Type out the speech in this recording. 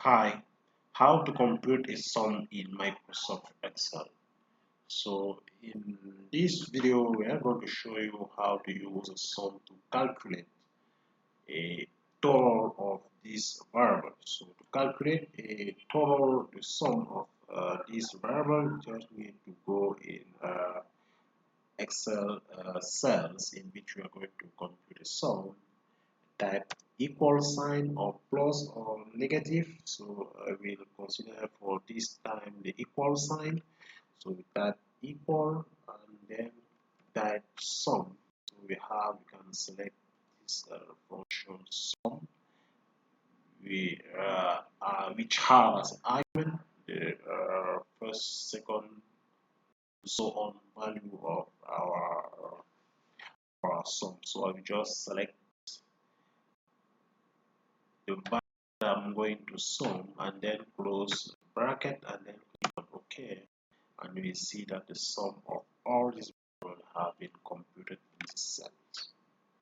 Hi, how to compute a sum in Microsoft Excel. So in this video, we are going to show you how to use a sum to calculate a total of these variables. So to calculate a total, the sum of these variables, you just need to go in Excel cells in which you are going to compute a sum, type equal sign or plus or negative. So I will consider for this time the equal sign. So we type equal and then type sum. So we can select this function sum, which has argument the first, second, so on value of our sum. So I will just select the value that I'm going to sum and then close bracket and then click on OK, and we see that the sum of all these variables have been computed in this cell.